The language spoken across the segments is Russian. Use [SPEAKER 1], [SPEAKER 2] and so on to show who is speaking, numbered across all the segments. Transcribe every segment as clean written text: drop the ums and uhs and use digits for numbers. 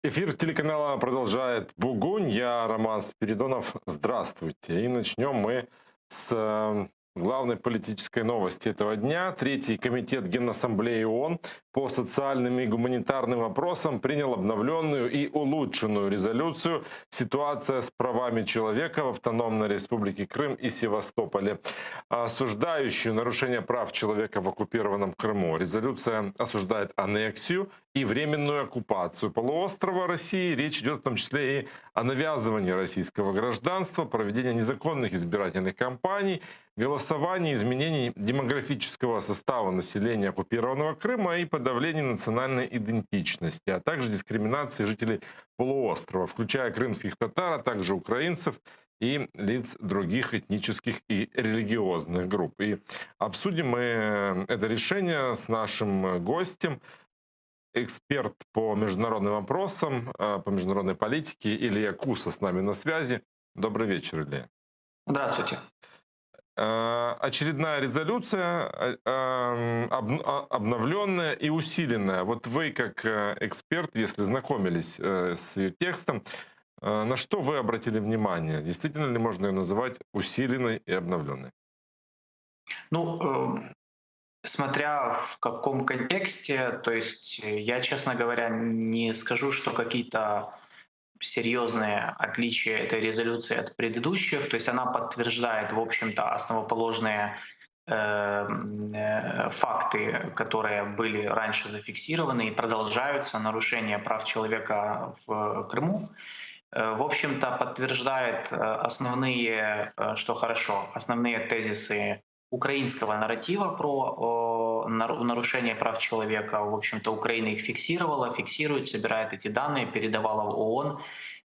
[SPEAKER 1] Эфир телеканала продолжает Бугунь. Я Роман Спиридонов. Здравствуйте. И начнем мы с главной политической новости этого дня. Третий комитет Генассамблеи ООН по социальным и гуманитарным вопросам принял обновленную и улучшенную резолюцию «Ситуация с правами человека в Автономной Республике Крым и Севастополе», осуждающую нарушение прав человека в оккупированном Крыму. Резолюция осуждает аннексию и временную оккупацию полуострова России. Речь идет в том числе и о навязывании российского гражданства, проведении незаконных избирательных кампаний, голосовании, изменении демографического состава населения оккупированного Крыма и подавлении национальной идентичности, а также дискриминации жителей полуострова, включая крымских татар, а также украинцев и лиц других этнических и религиозных групп. И обсудим мы это решение с нашим гостем, эксперт по международным вопросам, по международной политике Илья Куса с нами на связи. Добрый вечер, Илья.
[SPEAKER 2] Здравствуйте.
[SPEAKER 1] Очередная резолюция, обновленная и усиленная. Вот вы, как эксперт, если знакомились с ее текстом, на что вы обратили внимание? Действительно ли можно ее называть усиленной и обновленной?
[SPEAKER 2] Ну, смотря в каком контексте, то есть я, честно говоря, не скажу, что какие-то серьезные отличия этой резолюции от предыдущих. То есть она подтверждает, в общем-то, основоположные факты, которые были раньше зафиксированы и продолжаются, нарушения прав человека в Крыму. В общем-то, подтверждает основные, что хорошо, основные тезисы украинского нарратива про нарушение прав человека. В общем-то, Украина их фиксировала, фиксирует, собирает эти данные, передавала в ООН.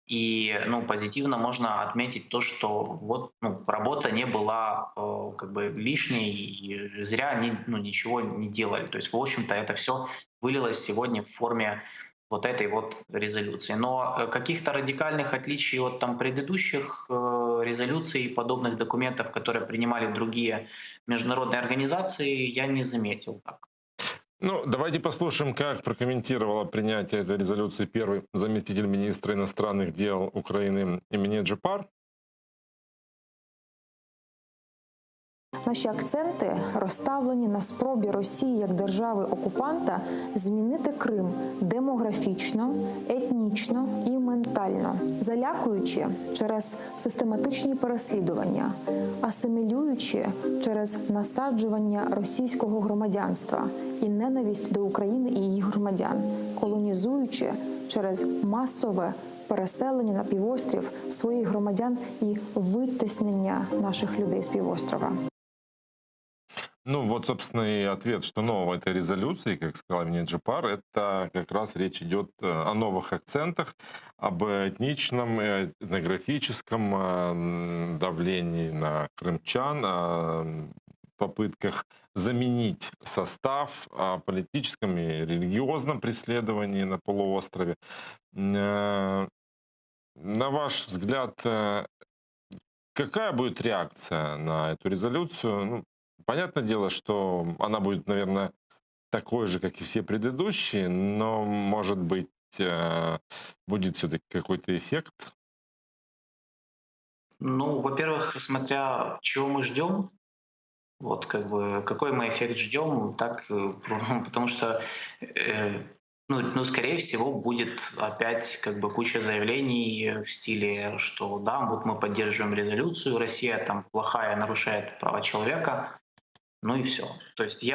[SPEAKER 2] И позитивно можно отметить то, что вот, работа не была как бы лишней, и зря они ничего не делали. То есть, в общем-то, это все вылилось сегодня в форме вот этой вот резолюции. Но каких-то радикальных отличий от там предыдущих резолюций, подобных документов, которые принимали другие международные организации, я не заметил.
[SPEAKER 1] Ну, давайте послушаем, как прокомментировала принятие этой резолюции первый заместитель министра иностранных дел України імені Джупар.
[SPEAKER 3] Наші акценти розставлені на спробі Росії як держави-окупанта змінити Крим демографічно, етнічно і ментально, залякуючи через систематичні переслідування, асимілюючи через насаджування російського громадянства і ненависть до України і її громадян, колонізуючи через масове переселення на півострів своїх громадян і витіснення наших людей з півострова.
[SPEAKER 1] Ну, вот, собственно, и ответ, что нового в этой резолюции, как сказал мне Джипар, это как раз речь идет о новых акцентах, об этничном, этнографическом давлении на крымчан, о попытках заменить состав, о политическом и религиозном преследовании на полуострове. На ваш взгляд, какая будет реакция на эту резолюцию? Ну, понятное дело, что она будет, наверное, такой же, как и все предыдущие, но, может быть, будет все-таки какой-то эффект?
[SPEAKER 2] Ну, во-первых, смотря чего мы ждем, вот как бы какой мы эффект ждем, так, потому что скорее всего, будет опять как бы куча заявлений в стиле, что да, вот мы поддерживаем резолюцию, Россия там плохая, нарушает права человека, ну и все. То есть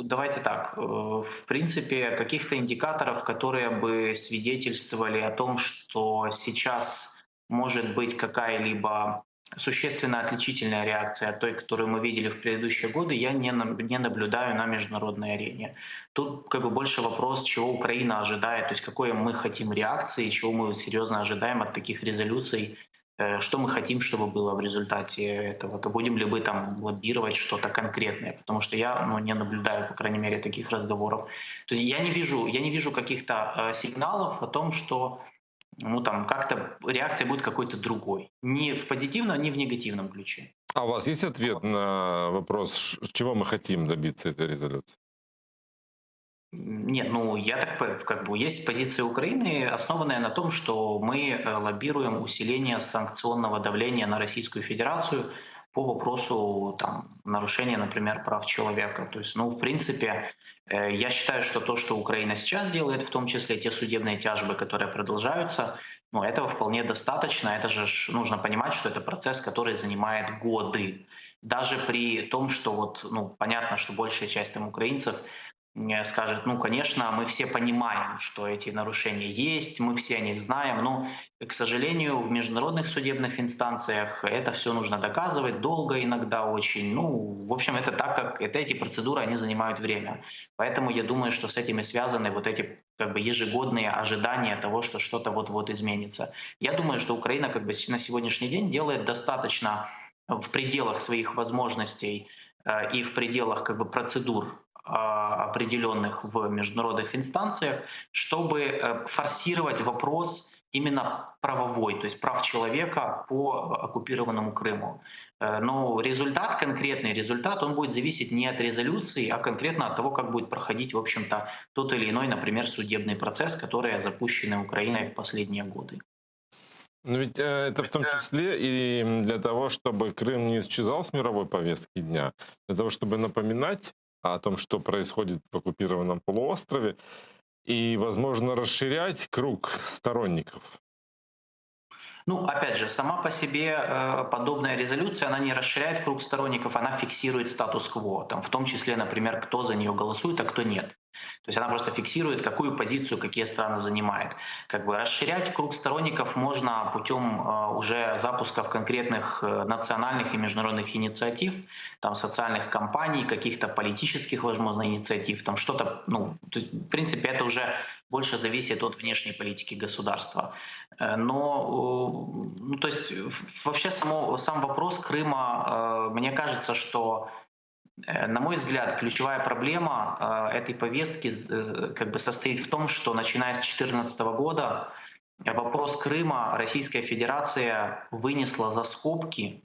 [SPEAKER 2] давайте так, в принципе, каких-то индикаторов, которые бы свидетельствовали о том, что сейчас может быть какая-либо существенно отличительная реакция от той, которую мы видели в предыдущие годы, я не наблюдаю на международной арене. Тут как бы больше вопрос, чего Украина ожидает, то есть какой мы хотим реакции, чего мы серьезно ожидаем от таких резолюций, что мы хотим, чтобы было в результате этого, то будем ли мы там лоббировать что-то конкретное, потому что я не наблюдаю, по крайней мере, таких разговоров. То есть я не вижу каких-то сигналов о том, что как-то реакция будет какой-то другой. Ни в позитивном, ни в негативном ключе.
[SPEAKER 1] А у вас есть ответ на вопрос, чего мы хотим добиться этой резолюции?
[SPEAKER 2] Нет, ну я так как бы есть позиция Украины, основанная на том, что мы лоббируем усиление санкционного давления на Российскую Федерацию по вопросу там, нарушения, например, прав человека. То есть, ну, в принципе, я считаю, что то, что Украина сейчас делает, в том числе те судебные тяжбы, которые продолжаются, ну, этого вполне достаточно. Это же нужно понимать, что это процесс, который занимает годы. Даже при том, что вот, ну, понятно, что большая часть там украинцев скажет, ну, конечно, мы все понимаем, что эти нарушения есть, мы все о них знаем, но, к сожалению, в международных судебных инстанциях это все нужно доказывать, долго иногда очень. Ну, в общем, это так, как эти процедуры, они занимают время. Поэтому я думаю, что с этим и связаны вот эти как бы ежегодные ожидания того, что что-то вот-вот изменится. Я думаю, что Украина как бы на сегодняшний день делает достаточно в пределах своих возможностей и в пределах как бы процедур определенных в международных инстанциях, чтобы форсировать вопрос именно правовой, то есть прав человека по оккупированному Крыму. Но результат, конкретный результат, он будет зависеть не от резолюции, а конкретно от того, как будет проходить, в общем-то, тот или иной, например, судебный процесс, который запущен Украиной в последние годы.
[SPEAKER 1] Но ведь это в том числе и для того, чтобы Крым не исчезал с мировой повестки дня, для того, чтобы напоминать о том, что происходит в оккупированном полуострове, и, возможно, расширять круг сторонников.
[SPEAKER 2] Ну, опять же, сама по себе подобная резолюция, она не расширяет круг сторонников, она фиксирует статус-кво, там, в том числе, например, кто за нее голосует, а кто нет. То есть она просто фиксирует, какую позицию какие страны занимают. Как бы расширять круг сторонников можно путем уже запусков конкретных национальных и международных инициатив, там, социальных кампаний, каких-то политических, возможно, инициатив, там что-то, ну, в принципе, это уже больше зависит от внешней политики государства. Но, ну, то есть вообще сам вопрос Крыма, мне кажется, что, на мой взгляд, ключевая проблема этой повестки как бы состоит в том, что начиная с 2014 года вопрос Крыма Российская Федерация вынесла за скобки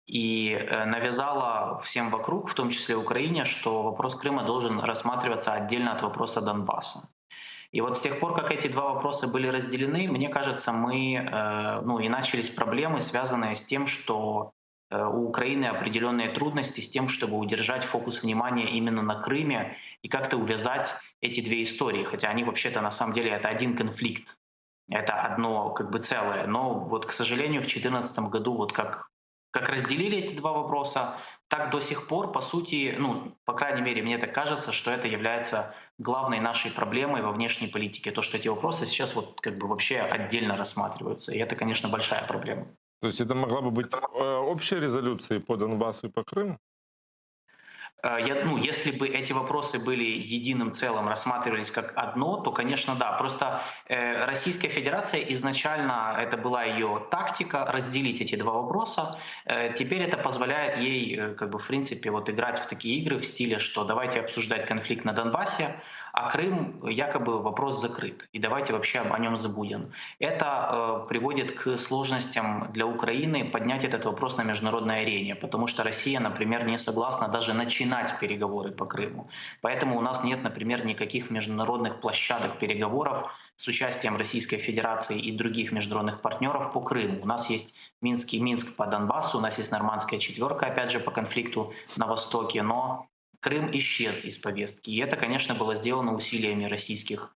[SPEAKER 2] и навязала всем вокруг, в том числе Украине, что вопрос Крыма должен рассматриваться отдельно от вопроса Донбасса. И вот с тех пор, как эти два вопроса были разделены, мне кажется, ну и начались проблемы, связанные с тем, что у Украины определенные трудности с тем, чтобы удержать фокус внимания именно на Крыме и как-то увязать эти две истории, хотя они вообще-то на самом деле это один конфликт, это одно как бы целое. Но вот, к сожалению, в 2014 году вот как разделили эти два вопроса, так до сих пор, по сути, ну, по крайней мере, мне так кажется, что это является главной нашей проблемой во внешней политике. То, что эти вопросы сейчас вот как бы вообще отдельно рассматриваются. И это, конечно, большая проблема.
[SPEAKER 1] То есть это могла бы быть общая резолюция по Донбассу и по Крыму?
[SPEAKER 2] Ну, если бы эти вопросы были единым целым, рассматривались как одно, то, конечно, да. Просто Российская Федерация изначально, это была ее тактика, разделить эти два вопроса. Теперь это позволяет ей, как бы, в принципе, вот играть в такие игры в стиле, что давайте обсуждать конфликт на Донбассе, а Крым якобы вопрос закрыт, и давайте вообще о нем забудем. Это приводит к сложностям для Украины поднять этот вопрос на международной арене, потому что Россия, например, не согласна даже начинать переговоры по Крыму. Поэтому у нас нет, например, никаких международных площадок переговоров с участием Российской Федерации и других международных партнеров по Крыму. У нас есть Минск по Донбассу, у нас есть Нормандская четверка, опять же, по конфликту на Востоке, но Крым исчез из повестки. И это, конечно, было сделано усилиями российских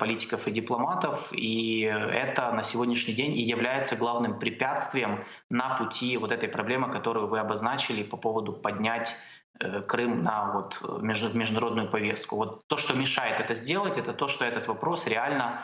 [SPEAKER 2] политиков и дипломатов. И это на сегодняшний день и является главным препятствием на пути вот этой проблемы, которую вы обозначили по поводу поднять Крым на вот в международную повестку. Вот то, что мешает это сделать, это то, что этот вопрос реально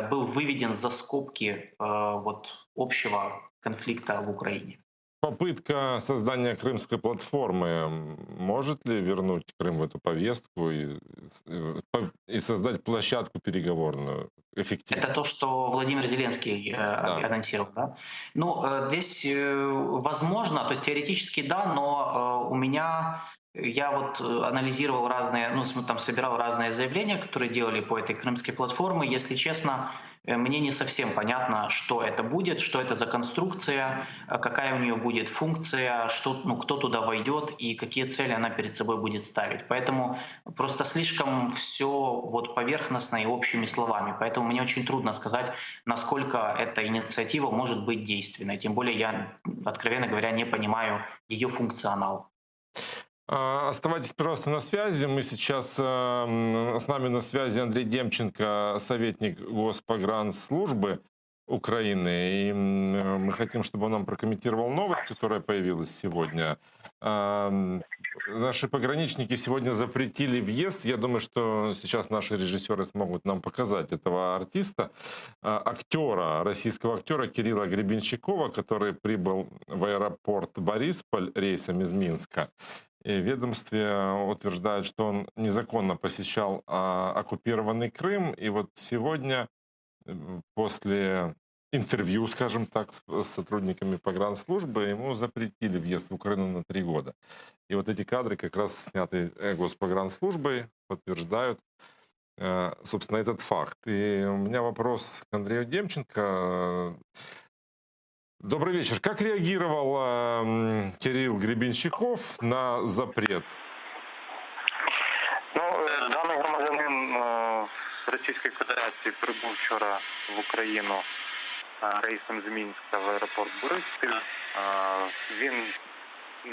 [SPEAKER 2] был выведен за скобки вот общего конфликта в Украине.
[SPEAKER 1] Попытка создания крымской платформы может ли вернуть Крым в эту повестку и создать площадку переговорную эффективно?
[SPEAKER 2] Это то, что Владимир Зеленский анонсировал, да? Ну, здесь возможно, то есть теоретически да, но у меня, я вот анализировал разные, ну, там собирал разные заявления, которые делали по этой крымской платформе. Если честно, мне не совсем понятно, что это будет, что это за конструкция, какая у нее будет функция, что, ну, кто туда войдет и какие цели она перед собой будет ставить. Поэтому просто слишком все вот поверхностно и общими словами. Поэтому мне очень трудно сказать, насколько эта инициатива может быть действенной. Тем более я, откровенно говоря, не понимаю ее функционал.
[SPEAKER 1] Оставайтесь, пожалуйста, на связи. Мы сейчас с нами на связи Андрей Демченко, советник Госпогранслужбы Украины. И мы хотим, чтобы он нам прокомментировал новость, которая появилась сегодня. Наши пограничники сегодня запретили въезд. Я думаю, что сейчас наши режиссеры смогут нам показать этого артиста, актера, российского актера Кирилла Гребенщикова, который прибыл в аэропорт Борисполь рейсом из Минска. И в ведомстве утверждают, что он незаконно посещал оккупированный Крым. И вот сегодня, после интервью, скажем так, с сотрудниками погранслужбы, ему запретили въезд в Украину на 3 года. И вот эти кадры, как раз сняты Госпогранслужбой, подтверждают, собственно, этот факт. И у меня вопрос к Андрею Демченко. Добрый вечер. Как реагировал Кирилл Гребенщиков на запрет?
[SPEAKER 4] Ну, даний громадянин з Російської Федерації прибув вчора в Україну рейсом з Мінська в аеропорт Бориспіль. Він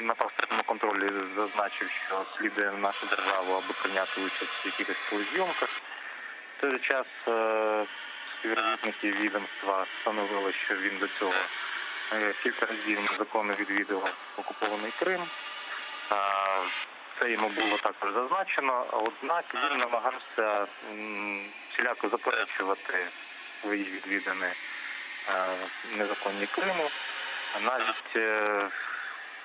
[SPEAKER 4] на паспортному контролі зазначив, що слідує нашу державу, аби прийняти участь в якихось телезйомках. В той же час співробітники відомства встановили, що він до цього кілька разів незаконно відвідував окупований Крим. Це йому було також зазначено, однак він намагався всіляко заперечувати свої відвідини незаконні Криму. Навіть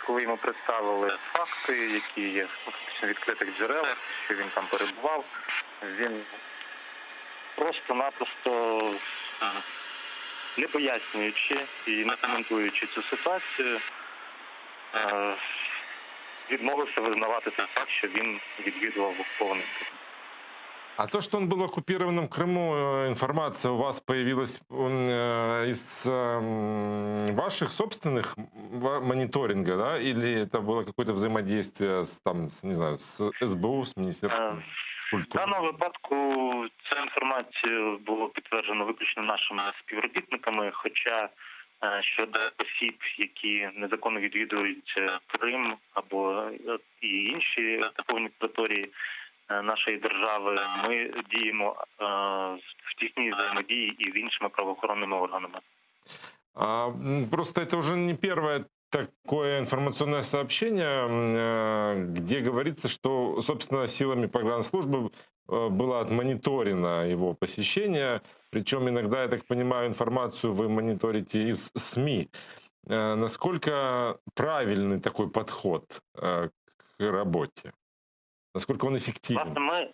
[SPEAKER 4] коли йому представили факти, які є фактично в відкритих джерелах, що він там перебував, він просто-напросто, не пояснюючи і не коментуючи цю ситуацію, відмовився визнавати той факт, що він відвідував окупований Крим.
[SPEAKER 1] А то, что он был в оккупированном Крыму, информация у вас появилась из ваших собственных мониторинга, да? Или это было какое-то взаимодействие с, там, не знаю, с СБУ, с Министерством
[SPEAKER 4] В
[SPEAKER 1] культури?
[SPEAKER 4] даному випадку ця інформація була підтверджена виключно нашими співробітниками, хоча щодо осіб, які незаконно відвідують Крим або і інші окуповані території нашої держави, ми діємо в тісній взаємодії і з іншими правоохоронними органами.
[SPEAKER 1] Просто это уже не первое такое информационное сообщение, где говорится, что, собственно, силами погранслужбы было отмониторено его посещение. Причем иногда, я так понимаю, информацию вы мониторите из СМИ. Насколько правильный такой подход к работе? Насколько он эффективен?
[SPEAKER 4] Власне,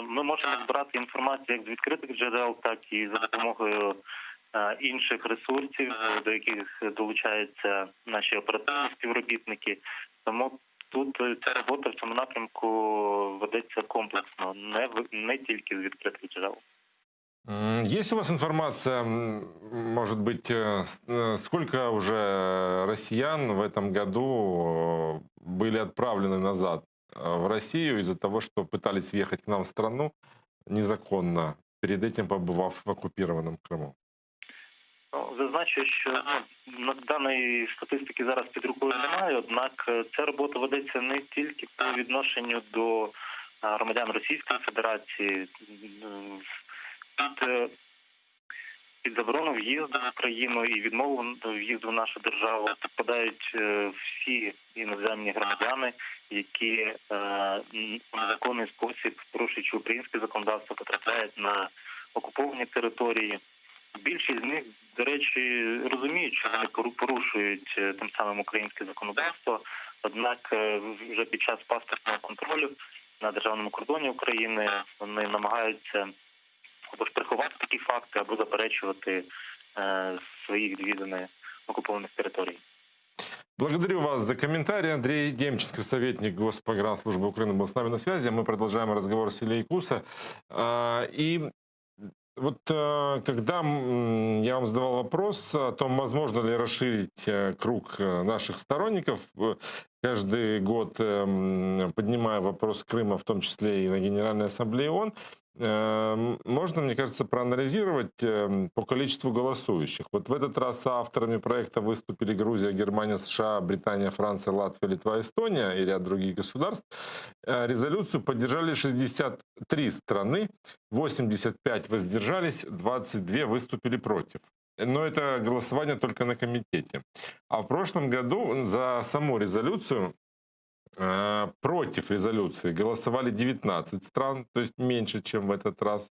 [SPEAKER 4] ми можемо збирати інформацію як з відкритих джерел, так і за допомогою інших ресурсів, до яких долучаються наші оперативні співробітники. Тому тут ця робота в цьому напрямку ведеться комплексно, не тільки з відкритих джерел.
[SPEAKER 1] Есть у вас информация, может быть, сколько уже россиян в этом году были отправлены назад в Россию из-за того, что пытались въехать к нам в страну незаконно, перед этим побывав в оккупированном Крыму?
[SPEAKER 4] Зазначу, що даної статистики зараз під рукою немає, однак ця робота ведеться не тільки по відношенню до громадян Російської Федерації. Під заборону в'їзду в Україну і відмову в'їзду в нашу державу підпадають всі іноземні громадяни, які у незаконний спосіб, порушуючи українське законодавство, потрапляють на окуповані території. Більшість з них, до речі, розуміють, що вони порушують тим самим українське законодавство, однак вже під час паспортного контролю на державному кордоні України вони намагаються або ж приховати такі факти, або заперечувати своїх відвідини окупованих територій.
[SPEAKER 1] Благодарю вас за комментарий. Андрей Демченко, советник Госпогранслужбы Украины, был с нами на связи. Мы продолжаем разговор с Ильей Куса. И Вот когда я вам задавал вопрос о том, возможно ли расширить круг наших сторонников, каждый год поднимая вопрос Крыма, в том числе и на Генеральной Ассамблее ООН, можно, мне кажется, проанализировать по количеству голосующих. Вот в этот раз авторами проекта выступили Грузия, Германия, США, Британия, Франция, Латвия, Литва, Эстония и ряд других государств. Резолюцию поддержали 63 страны, 85 воздержались, 22 выступили против. Но это голосование только на комитете. А в прошлом году за саму резолюцию, против резолюции голосовали 19 стран, то есть меньше, чем в этот раз.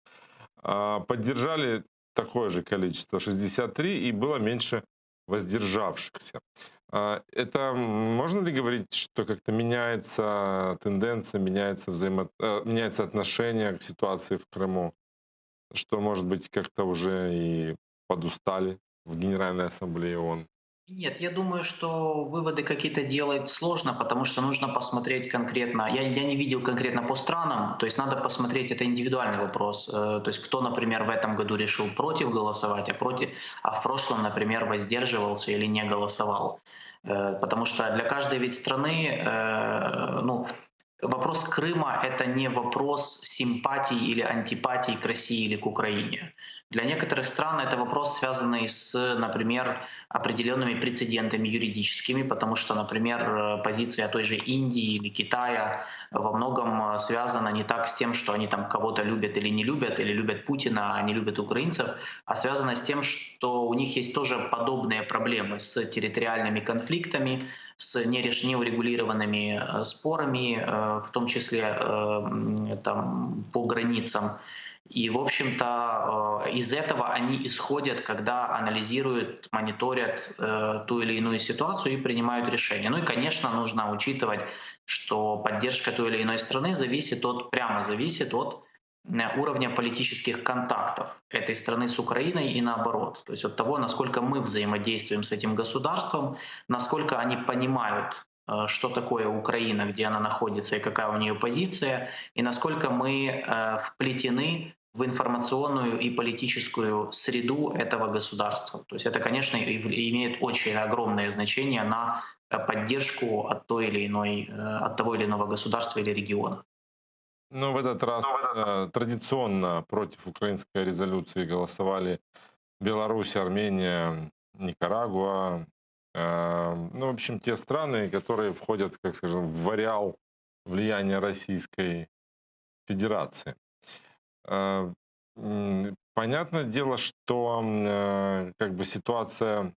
[SPEAKER 1] Поддержали такое же количество, 63, и было меньше воздержавшихся. Это можно ли говорить, что как-то меняется тенденция, меняется отношение к ситуации в Крыму? Что, может быть, как-то уже и подустали в Генеральной Ассамблее ООН?
[SPEAKER 2] Нет, я думаю, что выводы какие-то делать сложно, потому что нужно посмотреть конкретно. Я не видел конкретно по странам, то есть надо посмотреть, это индивидуальный вопрос. То есть кто, например, в этом году решил против голосовать, а в прошлом, например, воздерживался или не голосовал. Потому что для каждой ведь страны, ну, вопрос Крыма — это не вопрос симпатии или антипатии к России или к Украине. Для некоторых стран это вопрос, связанный с, например, определенными прецедентами юридическими, потому что, например, позиция той же Индии или Китая во многом связана не так с тем, что они там кого-то любят или любят Путина, а не любят украинцев, а связана с тем, что у них есть тоже подобные проблемы с территориальными конфликтами, с неурегулированными спорами, в том числе там, по границам. И, в общем-то, из этого они исходят, когда анализируют, мониторят ту или иную ситуацию и принимают решения. Ну и, конечно, нужно учитывать, что поддержка той или иной страны прямо зависит от уровня политических контактов этой страны с Украиной и наоборот. То есть от того, насколько мы взаимодействуем с этим государством, насколько они понимают, что такое Украина, где она находится и какая у нее позиция, и насколько мы вплетены в информационную и политическую среду этого государства. То есть это, конечно, имеет очень огромное значение на поддержку от того или иного государства или региона.
[SPEAKER 1] Ну, в этот раз традиционно против украинской резолюции голосовали Беларусь, Армения, Никарагуа. Ну, в общем, те страны, которые входят, как скажем, в ареал влияния Российской Федерации. Понятное дело, что как бы ситуация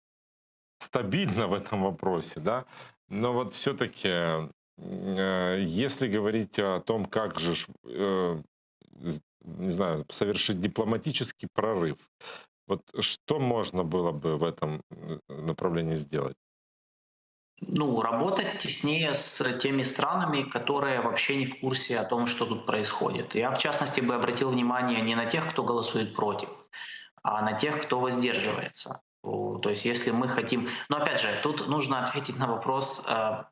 [SPEAKER 1] стабильна в этом вопросе, да, но вот все-таки, если говорить о том, как же, не знаю, совершить дипломатический прорыв, вот что можно было бы в этом направлении сделать?
[SPEAKER 2] Ну, работать теснее с теми странами, которые вообще не в курсе о том, что тут происходит. Я, в частности, бы обратил внимание не на тех, кто голосует против, а на тех, кто воздерживается. То есть если мы хотим... Но опять же, тут нужно ответить на вопрос, а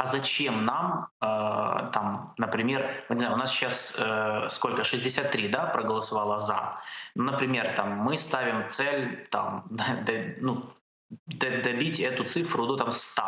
[SPEAKER 2] зачем нам, там, например, не знаю, у нас сейчас сколько, 63, да, проголосовало «за». Например, там, мы ставим цель там, добить эту цифру до там 100.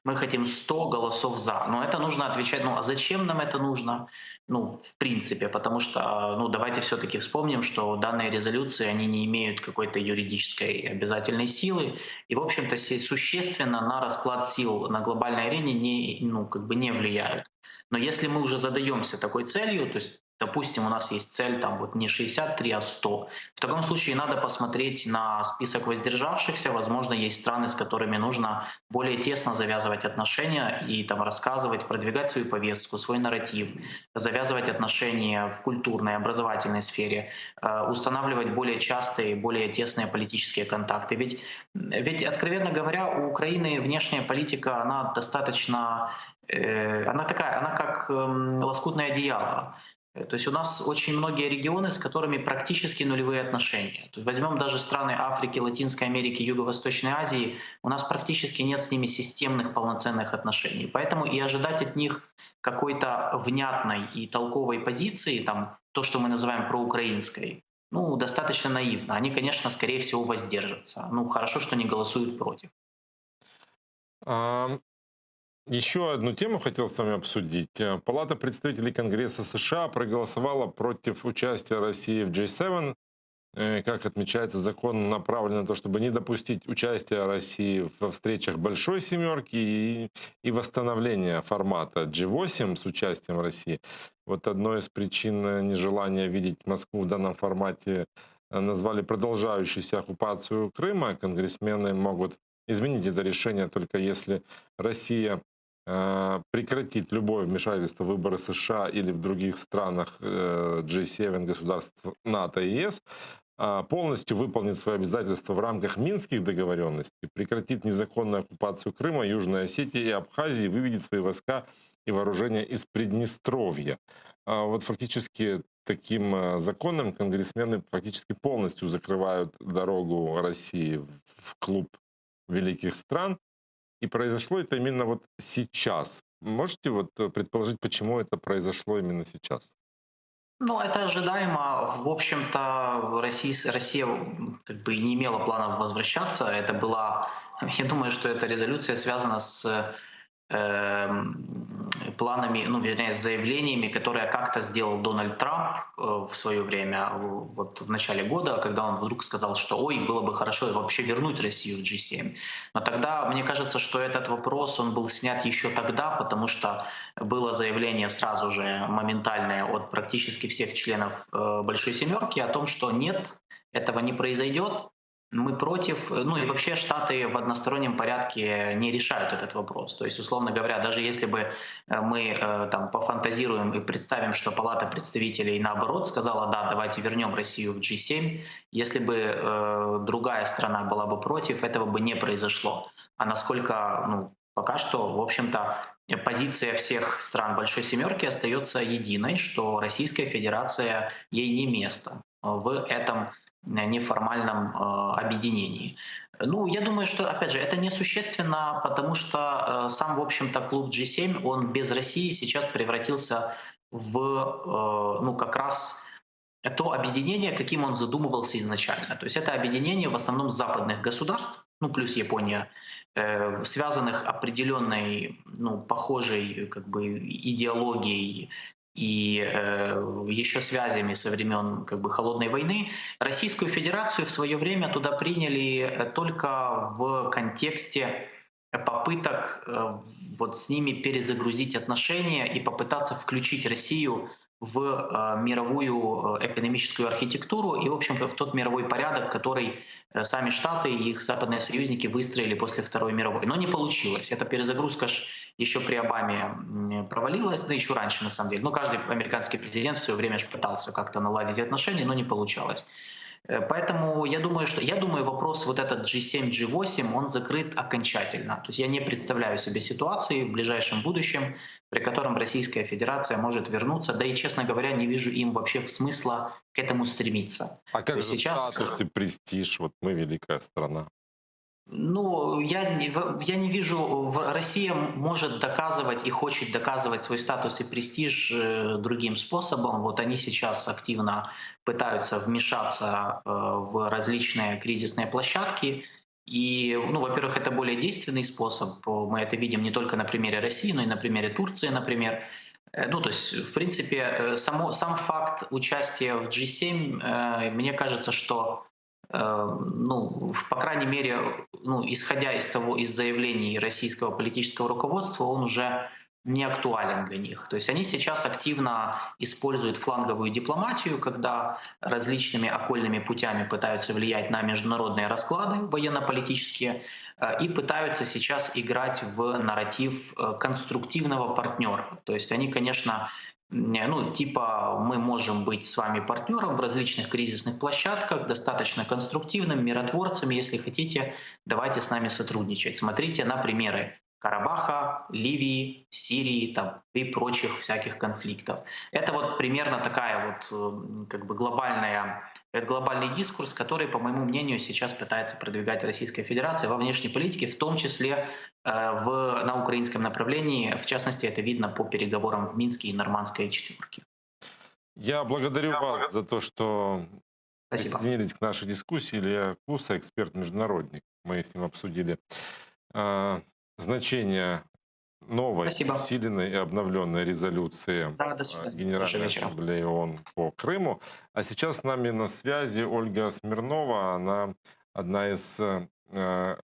[SPEAKER 2] Мы хотим 100 голосов «за». Но это нужно отвечать, а зачем нам это нужно? В принципе, потому что, давайте все-таки вспомним, что данные резолюции, они не имеют какой-то юридической обязательной силы, и, в общем-то, существенно на расклад сил на глобальной арене не влияют. Но если мы уже задаемся такой целью, то есть, допустим, у нас есть цель там вот не 63, а 100, в таком случае надо посмотреть на список воздержавшихся. Возможно, есть страны, с которыми нужно более тесно завязывать отношения и там рассказывать, продвигать свою повестку, свой нарратив, завязывать отношения в культурной, образовательной сфере, устанавливать более частые, более тесные политические контакты. Ведь, откровенно говоря, у Украины внешняя политика, она достаточно... Она как лоскутное одеяло. То есть у нас очень многие регионы, с которыми практически нулевые отношения. Возьмем даже страны Африки, Латинской Америки, Юго-Восточной Азии, у нас практически нет с ними системных полноценных отношений. Поэтому и ожидать от них какой-то внятной и толковой позиции, там, то, что мы называем проукраинской, ну, достаточно наивно. Они, конечно, скорее всего, воздержатся. Ну, хорошо, что не голосуют против.
[SPEAKER 1] А, Еще одну тему хотел с вами обсудить. Палата представителей Конгресса США проголосовала против участия России в G7. Как отмечается, закон направлен на то, чтобы не допустить участия России во встречах Большой Семерки и восстановления формата G8 с участием России. Вот одной из причин нежелания видеть Москву в данном формате назвали продолжающуюся оккупацию Крыма. Конгрессмены могут изменить это решение только если Россия прекратит любое вмешательство в выборы США или в других странах G7 государств НАТО и ЕС, полностью выполнит свои обязательства в рамках Минских договоренностей, прекратит незаконную оккупацию Крыма, Южной Осетии и Абхазии, выведет свои войска и вооружения из Приднестровья. Вот фактически таким законом конгрессмены фактически полностью закрывают дорогу России в клуб великих стран. И произошло это именно вот сейчас. Можете вот предположить, почему это произошло именно сейчас?
[SPEAKER 2] Ну, это ожидаемо. В общем-то, Россия как бы не имела планов возвращаться. Это была, я думаю, что эта резолюция связана с планами, ну, вернее, с заявлениями, которые как-то сделал Дональд Трамп в свое время, вот в начале года, когда он вдруг сказал, что ой, было бы хорошо вообще вернуть Россию в G7. Но тогда, мне кажется, что этот вопрос, он был снят еще тогда, потому что было заявление сразу же моментальное от практически всех членов Большой Семерки о том, что нет, этого не произойдет. Мы против, ну и вообще Штаты в одностороннем порядке не решают этот вопрос. То есть, условно говоря, даже если бы мы там пофантазируем и представим, что Палата представителей наоборот сказала, да, давайте вернем Россию в G7, если бы другая страна была бы против, этого бы не произошло. А насколько, ну, пока что, в общем-то, позиция всех стран Большой Семерки остается единой, что Российская Федерация, ей не место в этом неформальном объединении. Ну, я думаю, что, опять же, это несущественно, потому что сам, в общем-то, клуб G7, он без России сейчас превратился в, ну, как раз то объединение, каким он задумывался изначально. То есть это объединение в основном западных государств, ну, плюс Япония, связанных определенной, ну, похожей как бы идеологией и еще связями со времен как бы холодной войны. Российскую Федерацию в свое время туда приняли только в контексте попыток вот с ними перезагрузить отношения и попытаться включить Россию в мировую экономическую архитектуру и, в общем, в тот мировой порядок, который сами Штаты и их западные союзники выстроили после Второй мировой. Но не получилось. Эта перезагрузка еще при Обаме провалилась, да еще раньше, на самом деле. Ну, каждый американский президент в свое время пытался как-то наладить отношения, но не получалось. Поэтому я думаю, вопрос вот этот G7, G8, он закрыт окончательно. То есть я не представляю себе ситуации в ближайшем будущем, при котором Российская Федерация может вернуться. Да и, честно говоря, не вижу им вообще смысла к этому стремиться.
[SPEAKER 1] А как же
[SPEAKER 2] сейчас
[SPEAKER 1] статус и престиж? Вот мы великая страна.
[SPEAKER 2] Ну, я не вижу, Россия может доказывать и хочет доказывать свой статус и престиж другим способом. Вот они сейчас активно пытаются вмешаться в различные кризисные площадки. И, ну, во-первых, это более действенный способ. Мы это видим не только на примере России, но и на примере Турции, например. Ну, то есть, в принципе, сам факт участия в G7, мне кажется, что ну, по крайней мере, ну, исходя из заявлений российского политического руководства, он уже не актуален для них. То есть они сейчас активно используют фланговую дипломатию, когда различными окольными путями пытаются влиять на международные расклады военно-политические и пытаются сейчас играть в нарратив конструктивного партнера. То есть они, конечно, ну, типа, мы можем быть с вами партнером в различных кризисных площадках, достаточно конструктивным, миротворцами, если хотите, давайте с нами сотрудничать. Смотрите на примеры Карабаха, Ливии, Сирии там, и прочих всяких конфликтов. Это вот примерно такая вот как бы глобальный дискурс, который, по моему мнению, сейчас пытается продвигать Российская Федерация во внешней политике, в том числе на украинском направлении. В частности, это видно по переговорам в Минске и Нормандской четверке.
[SPEAKER 1] Я благодарю вас за то, что
[SPEAKER 2] Спасибо.
[SPEAKER 1] присоединились к нашей дискуссии. Илья Куса, эксперт-международник. Мы с ним обсудили а, значение новой,
[SPEAKER 2] Спасибо.
[SPEAKER 1] усиленной и обновленной резолюции
[SPEAKER 2] Да, до свидания. Хорошего
[SPEAKER 1] Генеральной
[SPEAKER 2] вечера.
[SPEAKER 1] Ассамблеи ООН по Крыму. А сейчас с нами на связи Ольга Смирнова. Она одна из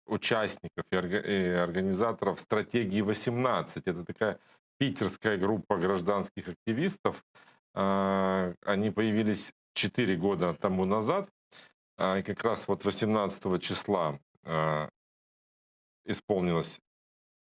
[SPEAKER 1] участников и организаторов «Стратегии 18». Это такая питерская группа гражданских активистов. Они появились 4 года тому назад. И как раз вот 18 числа исполнилось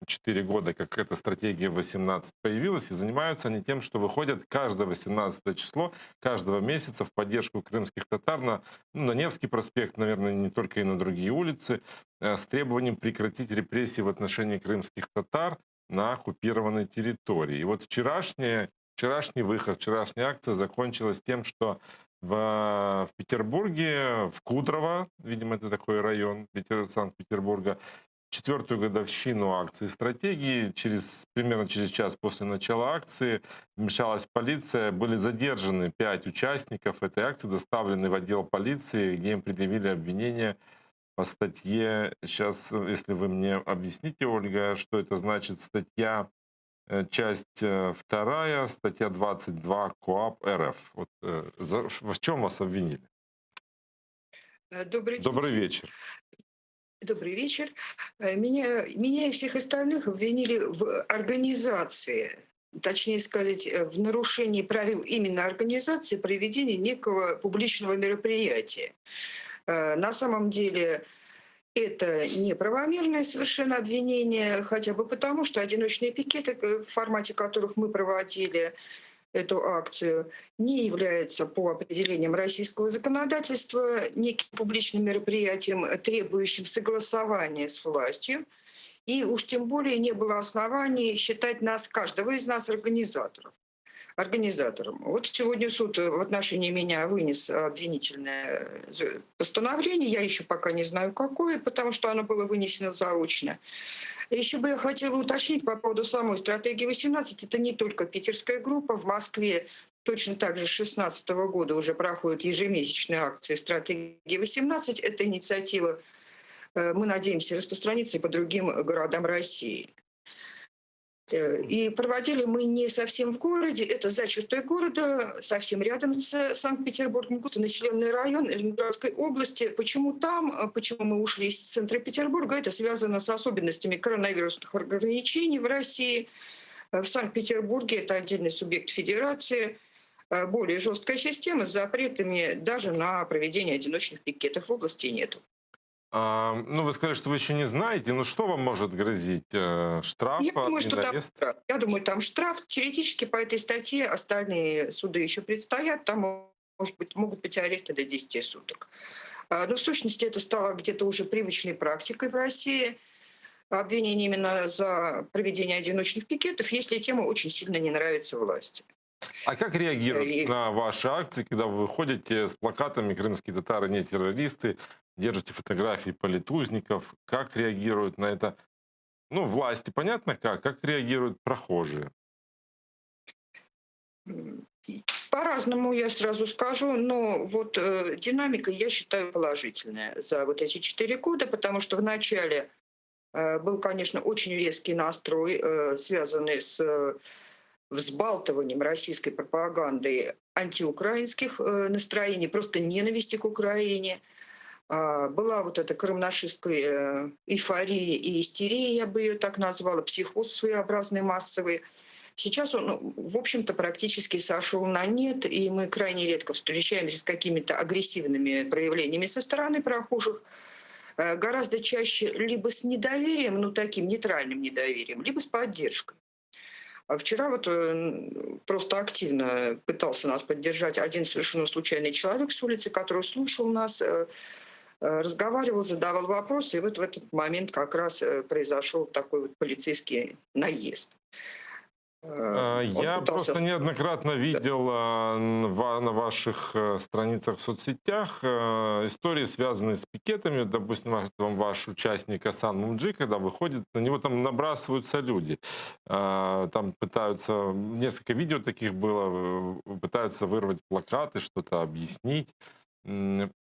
[SPEAKER 1] 4 года, как эта стратегия 18 появилась, и занимаются они тем, что выходят каждое 18 число каждого месяца в поддержку крымских татар на Невский проспект, наверное, не только и на другие улицы, с требованием прекратить репрессии в отношении крымских татар на оккупированной территории. И вот вчерашний выход, вчерашняя акция закончилась тем, что в Петербурге, в Кудрово, видимо, это такой район Санкт-Петербурга, 4-ю годовщину акции «Стратегии». Примерно через час после начала акции вмешалась полиция. Были задержаны 5 участников этой акции, доставлены в отдел полиции, где им предъявили обвинения по статье. Сейчас, если вы мне объясните, Ольга, что это значит, часть 2, статья 22 КоАП РФ. Вот, в чем вас обвинили?
[SPEAKER 5] Добрый день.
[SPEAKER 1] Добрый вечер.
[SPEAKER 5] Добрый вечер. Меня и всех остальных обвинили в организации, точнее сказать, в нарушении правил именно организации проведения некого публичного мероприятия. На самом деле это неправомерное совершенно обвинение, хотя бы потому, что одиночные пикеты, в формате которых мы проводили эту акцию, не является по определениям российского законодательства неким публичным мероприятием, требующим согласования с властью. И уж тем более не было оснований считать каждого из нас организатором. Вот сегодня суд в отношении меня вынес обвинительное постановление. Я еще пока не знаю, какое, потому что оно было вынесено заочно. Еще бы я хотела уточнить по поводу самой стратегии 18. Это не только питерская группа. В Москве точно так же с 2016 года уже проходят ежемесячные акции стратегии 18. Эта инициатива, мы надеемся, распространится и по другим городам России. И проводили мы не совсем в городе, это за чертой города, совсем рядом с Санкт-Петербургом, густонаселенный район Ленинградской области. Почему там, почему мы ушли из центра Петербурга, это связано с особенностями коронавирусных ограничений в России. В Санкт-Петербурге это отдельный субъект федерации, более жесткая система с запретами даже на проведение одиночных пикетов в области нету.
[SPEAKER 1] Ну, вы сказали, что вы еще не знаете, но что вам может грозить? Штраф,
[SPEAKER 5] Я думаю, что там
[SPEAKER 1] арест?
[SPEAKER 5] штраф. Я думаю, там штраф. Теоретически по этой статье остальные суды еще предстоят. Там могут быть аресты до 10 суток. Но в сущности это стало где-то уже привычной практикой в России. Обвинение именно за проведение одиночных пикетов, если тема очень сильно не нравится власти.
[SPEAKER 1] А как реагируют на ваши акции, когда вы выходите с плакатами «Крымские татары не террористы», держите фотографии политузников? Как реагируют на это? Ну, власти, понятно как. Как реагируют прохожие?
[SPEAKER 5] По-разному, я сразу скажу, но вот динамика, я считаю, положительная за вот эти 4 года, потому что вначале был, конечно, очень резкий настрой, связанный с взбалтыванием российской пропаганды антиукраинских настроений, просто ненависти к Украине. Была вот эта крымнашистская эйфория и истерия, я бы ее так назвала, психоз своеобразный, массовый. Сейчас он, в общем-то, практически сошел на нет, и мы крайне редко встречаемся с какими-то агрессивными проявлениями со стороны прохожих. Гораздо чаще либо с недоверием, ну таким нейтральным недоверием, либо с поддержкой. А вчера вот просто активно пытался нас поддержать один совершенно случайный человек с улицы, который слушал нас, разговаривал, задавал вопросы, и вот в этот момент как раз произошел такой вот полицейский наезд.
[SPEAKER 1] Я просто неоднократно видел на ваших страницах в соцсетях истории, связанные с пикетами. Допустим, ваш участник Асан Мумджи, когда выходит, на него там набрасываются люди. Там пытаются, несколько видео таких было, пытаются вырвать плакаты, что-то объяснить. М,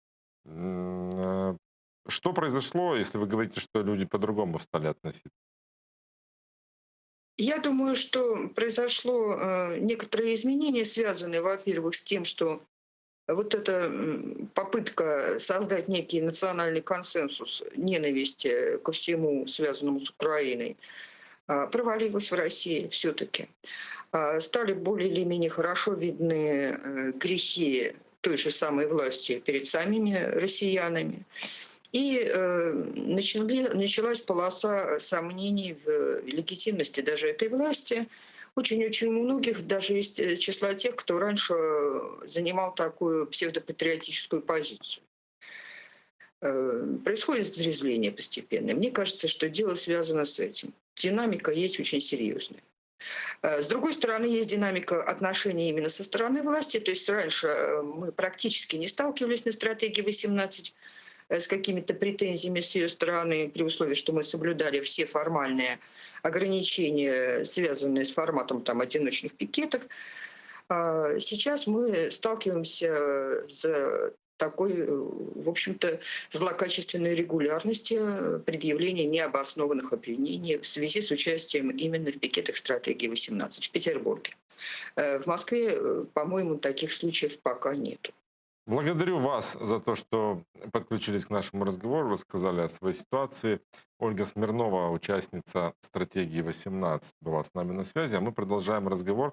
[SPEAKER 1] Что произошло, если вы говорите, что люди по-другому стали относиться?
[SPEAKER 5] Я думаю, что произошло некоторые изменения, связанные, во-первых, с тем, что вот эта попытка создать некий национальный консенсус ненависти ко всему, связанному с Украиной, провалилась в России все-таки. Стали более или менее хорошо видны грехи той же самой власти перед самими россиянами. И началась полоса сомнений в легитимности даже этой власти. Очень-очень у многих даже есть числа тех, кто раньше занимал такую псевдопатриотическую позицию. Происходит отрезвление постепенное. Мне кажется, что дело связано с этим. Динамика есть очень серьезная. С другой стороны, есть динамика отношений именно со стороны власти. То есть раньше мы практически не сталкивались на стратегии 18 с какими-то претензиями с ее стороны, при условии, что мы соблюдали все формальные ограничения, связанные с форматом там, одиночных пикетов. Сейчас мы сталкиваемся с такой, в общем-то, злокачественной регулярностью предъявления необоснованных обвинений в связи с участием именно в пикетах стратегии 18 в Петербурге. В Москве, по-моему, таких случаев пока нет.
[SPEAKER 1] Благодарю вас за то, что подключились к нашему разговору, рассказали о своей ситуации. Ольга Смирнова, участница стратегии 18, была с нами на связи, а мы продолжаем разговор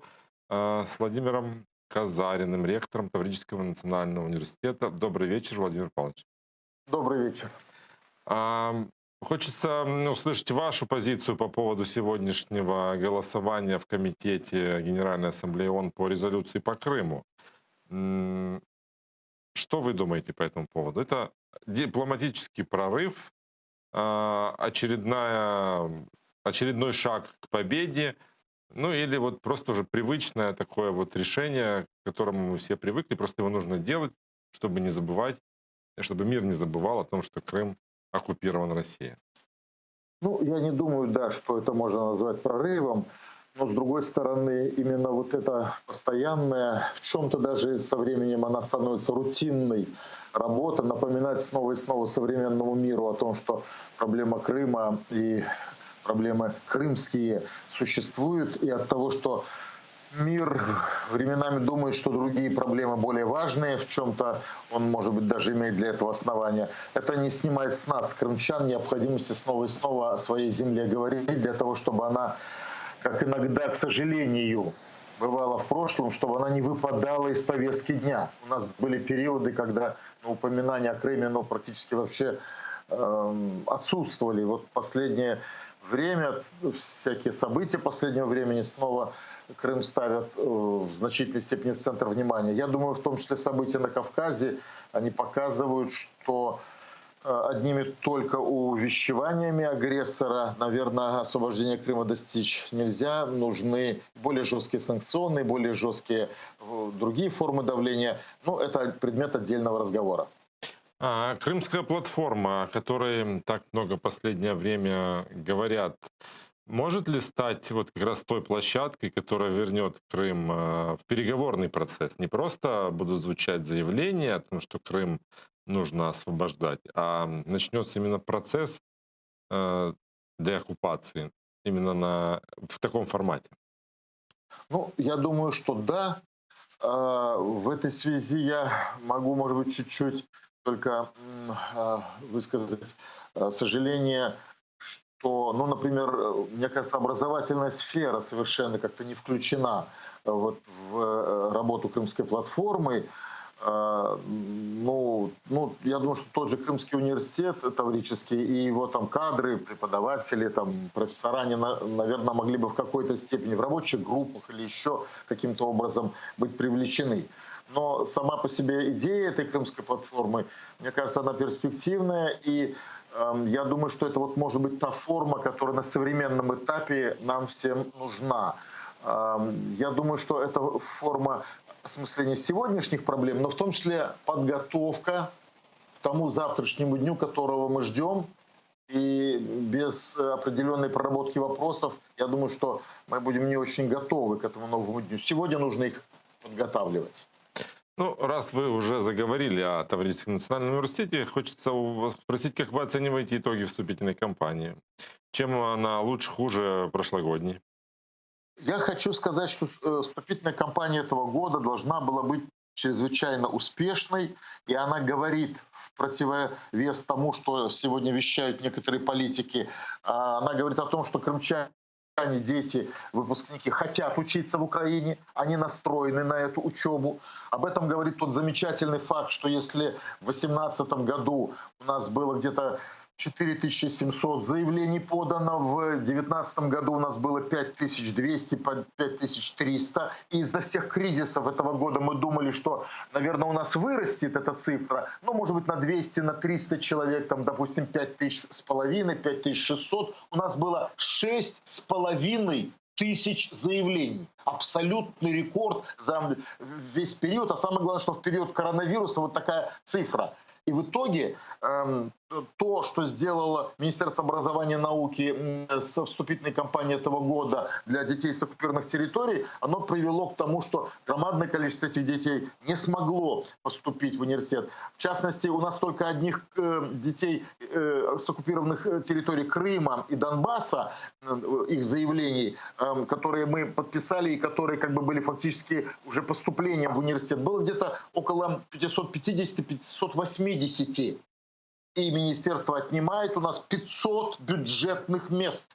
[SPEAKER 1] с Владимиром Казариным, ректором Таврического национального университета. Добрый вечер, Владимир Павлович.
[SPEAKER 6] Добрый вечер.
[SPEAKER 1] Хочется услышать вашу позицию по поводу сегодняшнего голосования в Комитете Генеральной Ассамблеи ООН по резолюции по Крыму. Что вы думаете по этому поводу? Это дипломатический прорыв, очередной шаг к победе, ну или вот просто уже привычное такое вот решение, к которому мы все привыкли, просто его нужно делать, чтобы не забывать, чтобы мир не забывал о том, что Крым оккупирован Россией.
[SPEAKER 6] Ну, я не думаю, да, что это можно назвать прорывом, но, с другой стороны, именно вот эта постоянная, в чем-то даже со временем она становится рутинной работа, напоминать снова и снова современному миру о том, что проблема Крыма и проблемы крымские существуют, и от того, что мир временами думает, что другие проблемы более важные, в чем-то он, может быть, даже имеет для этого основания. Это не снимает с нас, крымчан, необходимости снова и снова о своей земле говорить, для того, чтобы она, как иногда, к сожалению, бывало в прошлом, чтобы она не выпадала из повестки дня. У нас были периоды, когда упоминания о Крыме практически вообще отсутствовали. Вот последнее время, всякие события последнего времени снова Крым ставят в значительной степени в центр внимания. Я думаю, в том числе события на Кавказе, они показывают, что одними только увещеваниями агрессора, наверное, освобождения Крыма достичь нельзя. Нужны более жесткие санкционные, более жесткие другие формы давления. Но это предмет отдельного разговора.
[SPEAKER 1] Крымская платформа, о которой так много в последнее время говорят, может ли стать вот как раз той площадкой, которая вернет Крым в переговорный процесс? Не просто будут звучать заявления о том, что Крым нужно освобождать, а начнется именно процесс деоккупации именно в таком формате?
[SPEAKER 6] Ну, я думаю, что да. В этой связи я могу, может быть, чуть-чуть только высказать сожаление, что, ну, например, мне кажется, образовательная сфера совершенно как-то не включена вот в работу Крымской платформы. Ну, я думаю, что тот же Крымский университет Таврический и его там кадры, преподаватели, там, профессора, они, наверное, могли бы в какой-то степени в рабочих группах или еще каким-то образом быть привлечены. Но сама по себе идея этой Крымской платформы, мне кажется, она перспективная, и я думаю, что это вот может быть та форма, которая на современном этапе нам всем нужна. Я думаю, что это форма осмысления сегодняшних проблем, но в том числе подготовка к тому завтрашнему дню, которого мы ждем. И без определенной проработки вопросов, я думаю, что мы будем не очень готовы к этому новому дню. Сегодня нужно их подготавливать.
[SPEAKER 1] Ну, раз вы уже заговорили о Таврическом национальном университете, хочется у вас спросить, как вы оцениваете итоги вступительной кампании? Чем она лучше, хуже прошлогодней?
[SPEAKER 6] Я хочу сказать, что вступительная кампания этого года должна была быть чрезвычайно успешной, и она говорит в противовес тому, что сегодня вещают некоторые политики, она говорит о том, что крымчане, дети, выпускники хотят учиться в Украине, они настроены на эту учебу. Об этом говорит тот замечательный факт, что если в 2018 году у нас было где-то 4700 заявлений подано, в 2019 году у нас было 5200, 5300. И из-за всех кризисов этого года мы думали, что, наверное, у нас вырастет эта цифра, ну, может быть, на 200, на 300 человек, там, допустим, 5500, 5600. У нас было 6500 заявлений. Абсолютный рекорд за весь период. А самое главное, что в период коронавируса вот такая цифра. И в итоге то, что сделало Министерство образования и науки со вступительной кампанией этого года для детей с оккупированных территорий, оно привело к тому, что громадное количество этих детей не смогло поступить в университет. В частности, у нас только одних детей с оккупированных территорий Крыма и Донбасса, их заявлений, которые мы подписали и которые как бы были фактически уже поступлением в университет, было где-то около 550-580. И министерство отнимает у нас 500 бюджетных мест.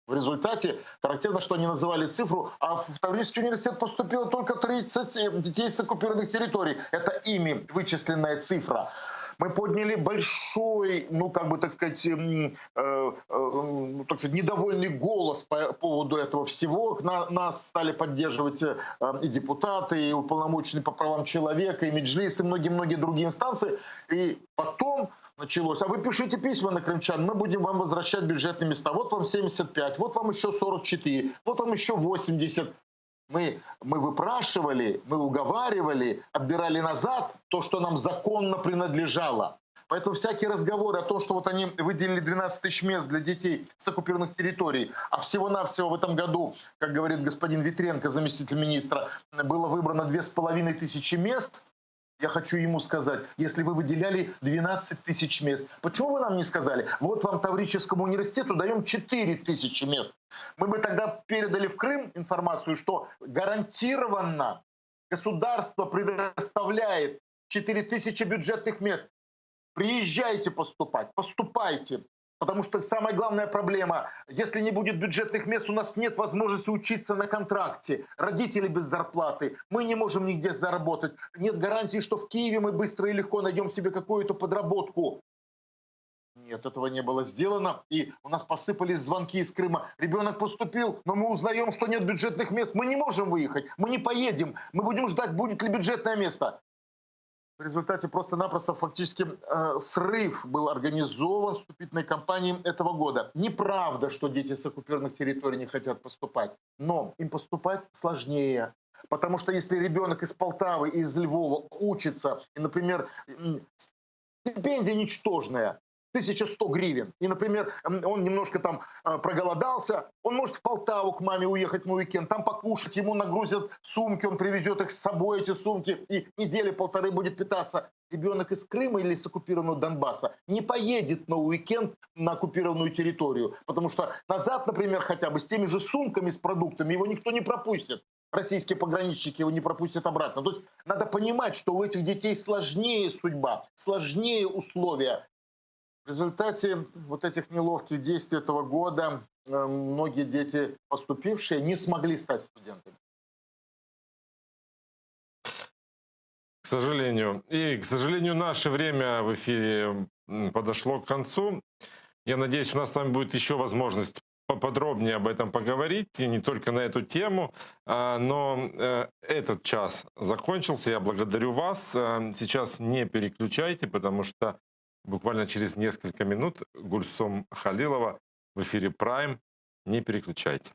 [SPEAKER 6] В результате характерно, что они называли цифру, а в Таврический университет поступило только 30 детей с оккупированных территорий. Это ими вычисленная цифра. Мы подняли большой, ну, как бы, так сказать, недовольный голос по поводу этого всего. Нас стали поддерживать и депутаты, и уполномоченные по правам человека, и Меджлис, и многие-многие другие инстанции. И потом началось: а вы пишите письма на крымчан, мы будем вам возвращать бюджетные места. Вот вам 75, вот вам еще 44, вот вам еще 80. Мы выпрашивали, мы уговаривали, отбирали назад то, что нам законно принадлежало. Поэтому всякие разговоры о том, что вот они выделили 12 тысяч мест для детей с оккупированных территорий, а всего-навсего в этом году, как говорит господин Ветренко, заместитель министра, было выбрано 2500 мест, я хочу ему сказать: если вы выделяли 12 тысяч мест, почему вы нам не сказали: вот вам Таврическому университету даем 4000 мест? Мы бы тогда передали в Крым информацию, что гарантированно государство предоставляет 4000 бюджетных мест. Приезжайте поступать, поступайте. Потому что самая главная проблема: если не будет бюджетных мест, у нас нет возможности учиться на контракте. Родители без зарплаты, мы не можем нигде заработать. Нет гарантии, что в Киеве мы быстро и легко найдем себе какую-то подработку. Нет, этого не было сделано. И у нас посыпались звонки из Крыма. Ребенок поступил, но мы узнаем, что нет бюджетных мест. Мы не можем выехать, мы не поедем. Мы будем ждать, будет ли бюджетное место. В результате просто-напросто фактически срыв был организован вступительной кампанией этого года. Неправда, что дети с оккупированных территорий не хотят поступать, но им поступать сложнее. Потому что если ребенок из Полтавы и из Львова учится, и, например, стипендия ничтожная, 1100 гривен, и, например, он немножко там проголодался, он может в Полтаву к маме уехать на уикенд, там покушать, ему нагрузят сумки, он привезет их с собой, эти сумки, и недели-полторы будет питаться. Ребенок из Крыма или с оккупированного Донбасса не поедет на уикенд на оккупированную территорию, потому что назад, например, хотя бы с теми же сумками, с продуктами его никто не пропустит. Российские пограничники его не пропустят обратно. То есть надо понимать, что у этих детей сложнее судьба, сложнее условия. В результате вот этих неловких действий этого года многие дети, поступившие, не смогли стать студентами.
[SPEAKER 1] К сожалению. И, к сожалению, наше время в эфире подошло к концу. Я надеюсь, у нас с вами будет еще возможность поподробнее об этом поговорить, и не только на эту тему. Но этот час закончился. Я благодарю вас. Сейчас не переключайте, потому что буквально через несколько минут Гульсум Халилова в эфире Prime. Не переключайте.